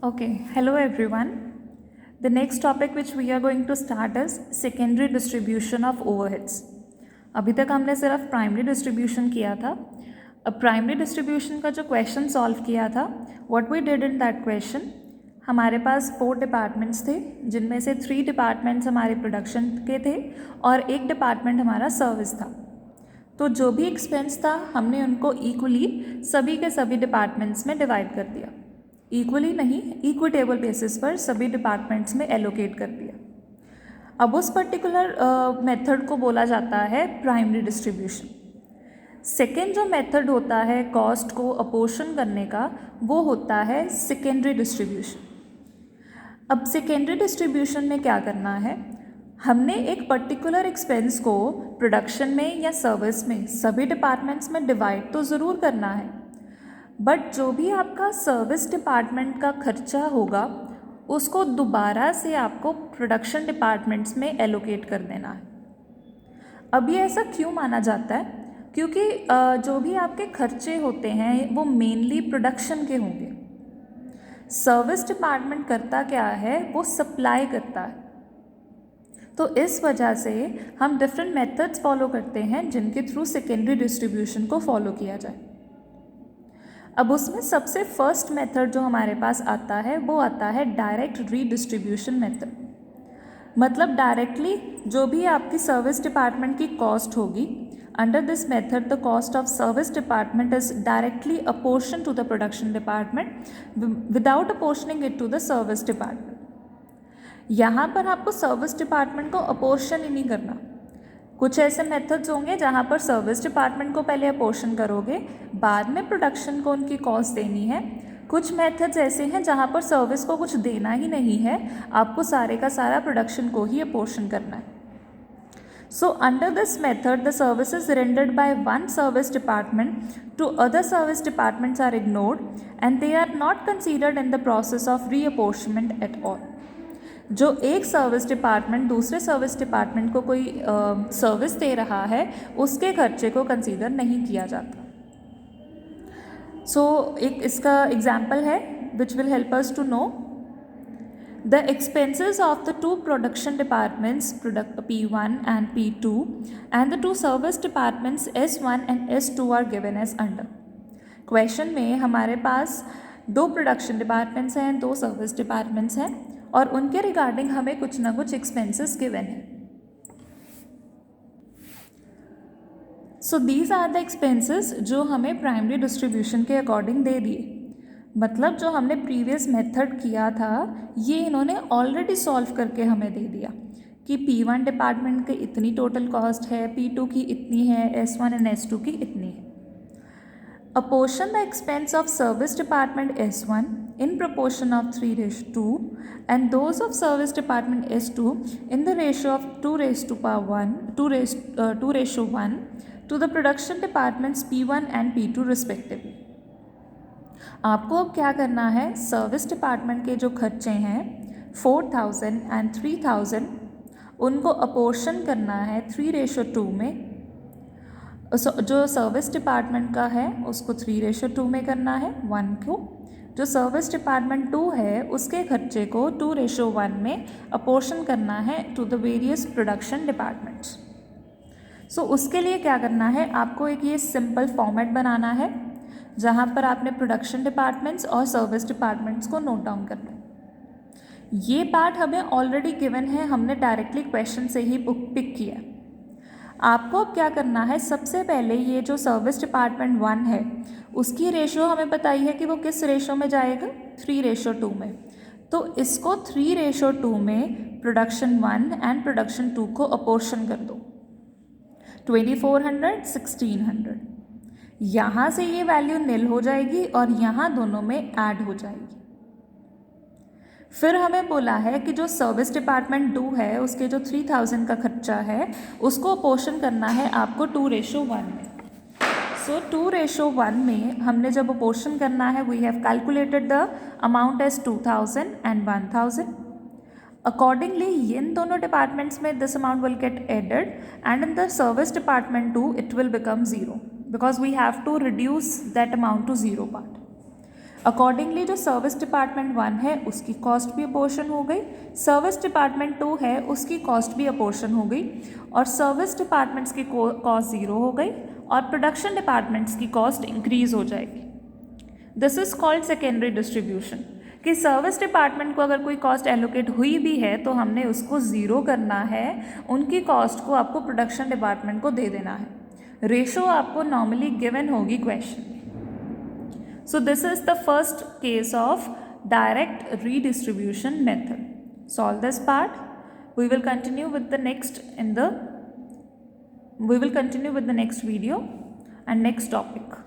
Okay, hello everyone. The next topic which we are going to start is secondary distribution of overheads. अभी तक हमने सिर्फ primary distribution किया था. अब प्राइमरी डिस्ट्रीब्यूशन का जो क्वेश्चन सॉल्व किया था, what we did in that question, हमारे पास 4 डिपार्टमेंट्स थे, जिनमें से 3 डिपार्टमेंट्स हमारे प्रोडक्शन के थे और एक डिपार्टमेंट हमारा सर्विस था. तो जो भी एक्सपेंस था हमने उनको इक्वली सभी के सभी डिपार्टमेंट्स में डिवाइड कर दिया. इक्वली नहीं, इक्विटेबल बेसिस पर सभी डिपार्टमेंट्स में एलोकेट कर दिया. अब उस पर्टिकुलर मेथड को बोला जाता है प्राइमरी डिस्ट्रीब्यूशन. सेकेंड जो मेथड होता है कॉस्ट को अपोर्शन करने का, वो होता है सेकेंडरी डिस्ट्रीब्यूशन. अब सेकेंडरी डिस्ट्रीब्यूशन में क्या करना है, हमने एक पर्टिकुलर एक्सपेंस को प्रोडक्शन में या सर्विस में सभी डिपार्टमेंट्स में डिवाइड तो ज़रूर करना है, बट जो भी आपका सर्विस डिपार्टमेंट का खर्चा होगा उसको दोबारा से आपको प्रोडक्शन डिपार्टमेंट्स में एलोकेट कर देना है. अब ये ऐसा क्यों माना जाता है, क्योंकि जो भी आपके खर्चे होते हैं वो मेनली प्रोडक्शन के होंगे. सर्विस डिपार्टमेंट करता क्या है, वो सप्लाई करता है. तो इस वजह से हम डिफरेंट मेथड्स फॉलो करते हैं जिनके थ्रू सेकेंडरी डिस्ट्रीब्यूशन को फॉलो किया जाए. अब उसमें सबसे फर्स्ट मेथड जो हमारे पास आता है वो आता है डायरेक्ट रीडिस्ट्रीब्यूशन मेथड. मतलब डायरेक्टली जो भी आपकी सर्विस डिपार्टमेंट की कॉस्ट होगी, under this method the cost of service department is directly apportion to the production department without apportioning it to the service department. यहाँ पर आपको सर्विस डिपार्टमेंट को अपोर्शन ही नहीं करना. कुछ ऐसे मेथड्स होंगे जहाँ पर सर्विस डिपार्टमेंट को पहले अपोर्शन करोगे, बाद में प्रोडक्शन को उनकी कॉस्ट देनी है. कुछ मेथड्स ऐसे हैं जहाँ पर सर्विस को कुछ देना ही नहीं है, आपको सारे का सारा प्रोडक्शन को ही अपोर्शन करना है. So under this method the services rendered by one service department to other service departments are ignored and they are not considered in the process of reapportionment at all. जो एक service department दूसरे service department को कोई service दे रहा है, उसके खर्चे को कंसीडर नहीं किया जाता. सो एक इसका एग्जाम्पल है which will help us to know the expenses of the 2 production departments P1 and P2 and the 2 service departments S1 and S2 are given as under. Question में हमारे पास 2 प्रोडक्शन डिपार्टमेंट्स हैं, 2 service departments हैं और उनके regarding हमें कुछ ना कुछ एक्सपेंसेस गिवन है. So these are the expenses जो हमें प्राइमरी डिस्ट्रीब्यूशन के अकॉर्डिंग दे दिए. मतलब जो हमने प्रीवियस मेथड किया था ये इन्होंने ऑलरेडी सॉल्व करके हमें दे दिया कि P1 डिपार्टमेंट की इतनी टोटल कॉस्ट है, P2 की इतनी है, S1 एंड S2 की इतनी है. Apportion the expense of service department S1 in proportion of 3:2 and those of service department S2 in the ratio of 2:1 to the production departments P1 and P2 respectively. आपको अब क्या करना है, service department के जो खर्चे हैं 4,000 एंड 3,000 उनको अपोर्शन करना है 3:2 में. जो सर्विस डिपार्टमेंट का है उसको 3:2 में करना है 1 को. जो सर्विस डिपार्टमेंट 2 है उसके खर्चे को 2:1 में अपोर्शन करना है to the various production departments. So उसके लिए क्या करना है, आपको एक ये सिंपल फॉर्मेट बनाना है जहाँ पर आपने प्रोडक्शन डिपार्टमेंट्स और सर्विस डिपार्टमेंट्स को नोट डाउन करना है. ये पार्ट हमें ऑलरेडी गिवन है, हमने डायरेक्टली क्वेश्चन से ही पिक किया. आपको अब क्या करना है, सबसे पहले ये जो सर्विस डिपार्टमेंट 1 है उसकी रेशो हमें बताई है कि वो किस रेशो में जाएगा, 3:2 में. तो इसको 3:2 में प्रोडक्शन 1 एंड प्रोडक्शन 2 को अपोर्शन कर दो. 2400 1600 यहाँ से ये वैल्यू निल हो जाएगी और यहाँ दोनों में ऐड हो जाएगी. फिर हमें बोला है कि जो सर्विस डिपार्टमेंट 2 है उसके जो 3,000 का खर्चा है उसको अपोर्शन करना है आपको 2:1 में. सो 2:1 में हमने जब अपोर्शन करना है we have calculated the amount as 2,000 and 1,000. Accordingly in दोनों डिपार्टमेंट्स में this amount will get added and in the service department 2 it will become 0 because we have to reduce that amount to 0 part. Accordingly जो service department 1 है उसकी cost भी apportion हो गई, service department 2 है उसकी कॉस्ट भी अपोर्शन हो गई, और सर्विस डिपार्टमेंट्स की कॉस्ट 0 हो गई और प्रोडक्शन डिपार्टमेंट्स की कॉस्ट इंक्रीज हो जाएगी। This is called secondary distribution, कि सर्विस डिपार्टमेंट को अगर कोई कॉस्ट एलोकेट हुई भी है तो हमने उसको ज़ीरो करना है, उनकी कॉस्ट को आपको प्रोडक्शन डिपार्टमेंट को दे देना है। रेशो आपको नॉर्मली गिवन होगी क्वेश्चन में। So this is the first case of direct redistribution method. Solve this part. We will continue with the next video and next topic.